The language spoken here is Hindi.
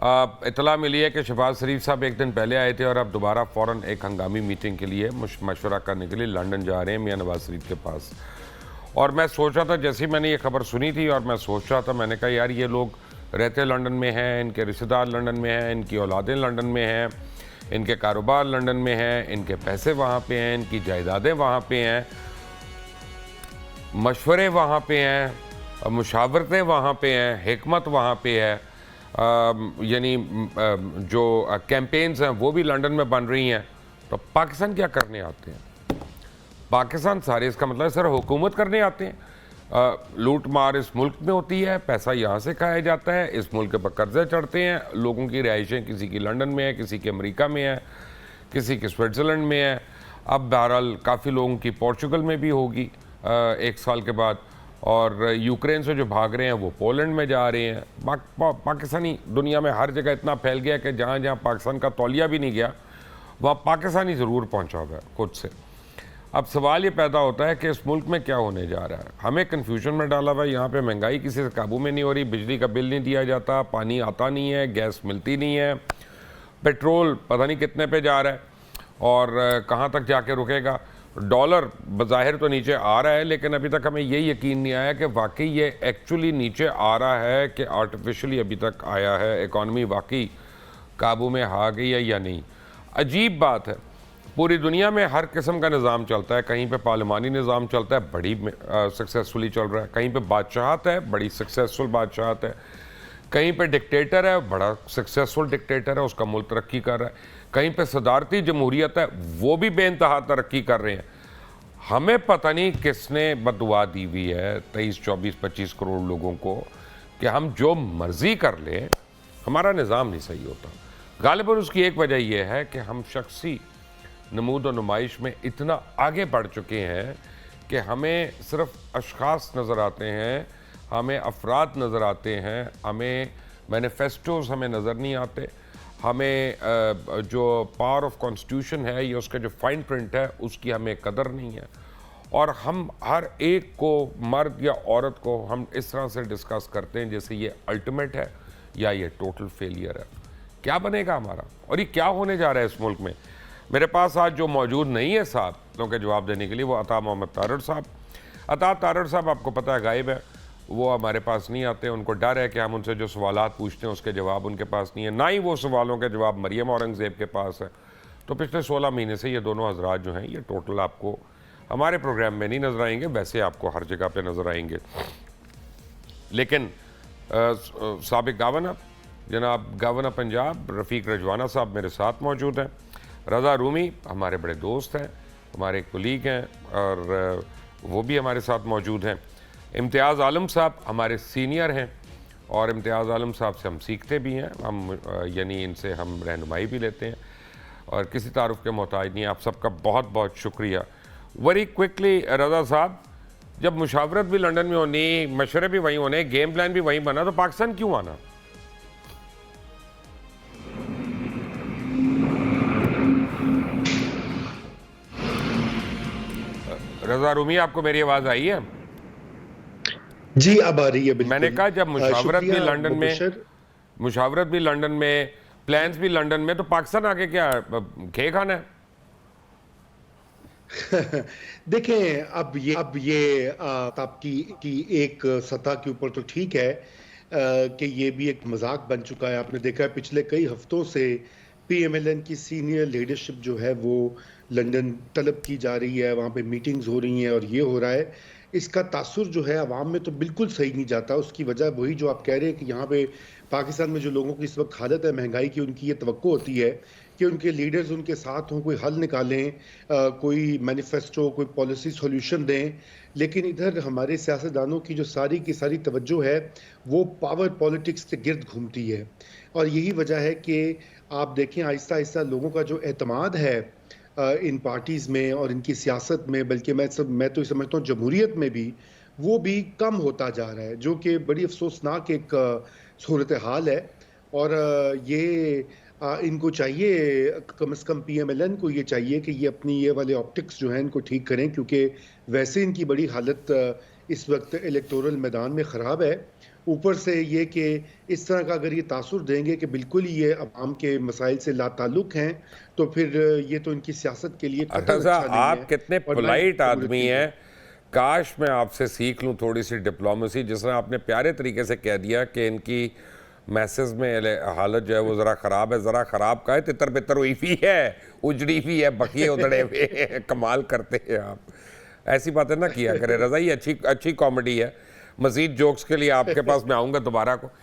इतला मिली है कि शहबाज शरीफ साहब एक दिन पहले आए थे और अब दोबारा फ़ौरन एक हंगामी मीटिंग के लिए मशवरा करने के लिए लंदन जा रहे हैं मियां नवाज शरीफ के पास। और मैं सोच रहा था, जैसे ही मैंने ये खबर सुनी थी और मैं सोच रहा था, मैंने कहा यार ये लोग रहते लंदन में हैं, इनके रिश्तेदार लंदन में हैं, इनकी औलादें लंदन में हैं, इनके कारोबार लंदन में हैं, इनके पैसे वहाँ पे हैं, इनकी जायदादें वहाँ पे हैं, मशवरे वहाँ पे हैं, मुशावरतें वहाँ पे हैं, हिकमत वहाँ पे है, यानी जो कैंपेन्स हैं वो भी लंदन में बन रही हैं। तो पाकिस्तान क्या करने आते हैं? पाकिस्तान सारे, इसका मतलब सर हुकूमत करने आते हैं। लूट मार इस मुल्क में होती है, पैसा यहाँ से खाया जाता है, इस मुल्क पर कर्जे चढ़ते हैं, लोगों की रिहाइशें किसी की लंदन में है, किसी की अमेरिका में है, किसी की स्विट्ज़रलैंड में है, अब बहरहाल काफ़ी लोगों की पोर्चुगल में भी होगी एक साल के बाद, और यूक्रेन से जो भाग रहे हैं वो पोलैंड में जा रहे हैं। पाकिस्तानी दुनिया में हर जगह इतना फैल गया कि जहाँ जहाँ पाकिस्तान का तौलिया भी नहीं गया वहाँ पाकिस्तानी ज़रूर पहुँचा हुआ है खुद से। अब सवाल ये पैदा होता है कि इस मुल्क में क्या होने जा रहा है। हमें कन्फ्यूजन में डाला हुआ है। यहाँ पे महंगाई किसी से काबू में नहीं हो रही, बिजली का बिल नहीं दिया जाता, पानी आता नहीं है, गैस मिलती नहीं है, पेट्रोल पता नहीं कितने पे जा रहा है और कहाँ तक जाके रुकेगा। डॉलर बज़ाहिर तो नीचे आ रहा है, लेकिन अभी तक हमें ये यकीन नहीं आया कि वाकई ये एक्चुअली नीचे आ रहा है कि आर्टिफिशियली अभी तक आया है। इकॉनमी वाकई काबू में आ गई है या नहीं। अजीब बात है, पूरी दुनिया में हर किस्म का निज़ाम चलता है। कहीं पे पार्लिमानी निज़ाम चलता है, बड़ी सक्सेसफुली चल रहा है। कहीं पे बादशाहत है, बड़ी सक्सेसफुल बादशाहत है। कहीं पे डिक्टेटर है, बड़ा सक्सेसफुल डिक्टेटर है, उसका मुल्क तरक्की कर रहा है। कहीं पे सदारती जमहूरियत है, वो भी बेइंतहा तरक्की कर रहे हैं। हमें पता नहीं किसने बददुआ दी हुई है 23, 24, 25 करोड़ लोगों को कि हम जो मर्जी कर लें, हमारा निज़ाम नहीं सही होता। गालिबन उसकी एक वजह यह है कि हम शख्सी नमूद और नुमाइश में इतना आगे बढ़ चुके हैं कि हमें सिर्फ अशखास नज़र आते हैं, हमें अफराद नज़र आते हैं, हमें मैनिफेस्टोज़ हमें नज़र नहीं आते, हमें जो पावर ऑफ कॉन्स्टिट्यूशन है या उसका जो फाइन प्रिंट है उसकी हमें कदर नहीं है। और हम हर एक को, मर्द या औरत को, हम इस तरह से डिस्कस करते हैं जैसे ये अल्टीमेट है या ये टोटल फेलियर है। क्या बनेगा हमारा और ये क्या होने जा रहा है इस मुल्क में? मेरे पास आज जो मौजूद नहीं है साहब लोगों के जवाब देने के लिए, वो अता मोहम्मद तारड़ साहब। अता तारड़ साहब आपको पता है गायब है, वो हमारे पास नहीं आते। उनको डर है कि हम उनसे जो सवालात पूछते हैं उसके जवाब उनके पास नहीं है, ना ही वो सवालों के जवाब मरियम औरंगज़ेब के पास है। तो पिछले 16 महीने से ये दोनों हजरात जो हैं ये टोटल आपको हमारे प्रोग्राम में नहीं नज़र आएंगे, वैसे आपको हर जगह पे नज़र आएंगे। लेकिन साबिक गवर्नर जनाब गवर्नर पंजाब रफ़ीक रजवाना साहब मेरे साथ मौजूद हैं। रज़ा रूमी हमारे बड़े दोस्त हैं, हमारे कोलीग हैं और वो भी हमारे साथ मौजूद हैं। इम्तियाज़ आलम साहब हमारे सीनियर हैं और इम्तियाज़ आलम साहब से हम सीखते भी हैं, हम यानी इनसे हम रहनुमाई भी लेते हैं और किसी तारुफ के मोहताज नहीं। आप सबका बहुत बहुत शुक्रिया। वेरी क्विकली रज़ा साहब, जब मुशावरत भी लंदन में होनी, मशवरे भी वहीं होने, गेम प्लान भी वहीं बना, तो पाकिस्तान क्यों आना? रज़ा रूमी, आपको मेरी आवाज़ आई है? जी अब आ रही है। बिल्कुल। मैंने कहा जब मुशावरत भी लंदन में, प्लान्स भी लंदन में, तो पाकिस्तान आके क्या खे खाना है? देखें, अब ये आपकी एक सतह के ऊपर तो ठीक है कि ये भी एक मजाक बन चुका है। आपने देखा है पिछले कई हफ्तों से पीएमएलएन की सीनियर लीडरशिप जो है वो लंदन तलब की जा रही है, वहाँ पे मीटिंग्स हो रही हैं और ये हो रहा है। इसका तासुर जो है अवाम में तो बिल्कुल सही नहीं जाता। उसकी वजह वही जो आप कह रहे हैं कि यहाँ पे पाकिस्तान में जो लोगों की इस वक्त हालत है महंगाई की, उनकी ये तवक्को होती है कि उनके लीडर्स उनके साथ हों, कोई हल निकालें, कोई मैनिफेस्टो, कोई पॉलिसी सॉल्यूशन दें। लेकिन इधर हमारे सियासतदानों की जो सारी की सारी तवज्जो है वो पावर पॉलिटिक्स के गिर्द घूमती है। और यही वजह है कि आप देखें आहिस्ता आहिस्ता लोगों का जो एतमाद है इन पार्टीज़ में और इनकी सियासत में, बल्कि मैं तो समझता हूँ जमहूरियत में भी, वो भी कम होता जा रहा है, जो कि बड़ी अफसोसनाक एक सूरत हाल है। और ये इनको चाहिए, कम से कम पीएमएलएन को ये चाहिए कि ये अपनी ये वाले ऑप्टिक्स जो हैं इनको ठीक करें, क्योंकि वैसे इनकी बड़ी हालत इस वक्त इलेक्टोरल मैदान में ख़राब है। ऊपर से ये कि इस तरह का अगर ये तासुर देंगे कि बिल्कुल ही ये अवाम के मसाइल से लाताल्लुक हैं, तो फिर ये तो इनकी सियासत के लिए कतई रजा, अच्छा नहीं है आप कितने और ना ही पोलाइट जमहूरियत आदमी के लिए। हैं। काश मैं आपसे सीख लूं थोड़ी सी डिप्लोमेसी, जिस तरह आपने प्यारे तरीके से कह दिया कि इनकी मैसेज में हालत जो है वो ज़रा ख़राब है। ज़रा ख़राब का है, तितर बितर हुई भी है, उजड़ी भी है, बकिए उधड़े हुए हैं। कमाल करते हैं आप, ऐसी बातें ना किया करें रज़ा, ये अच्छी अच्छी कॉमेडी है। मज़ीद जोक्स के लिए आपके पास मैं आऊँगा दोबारा को।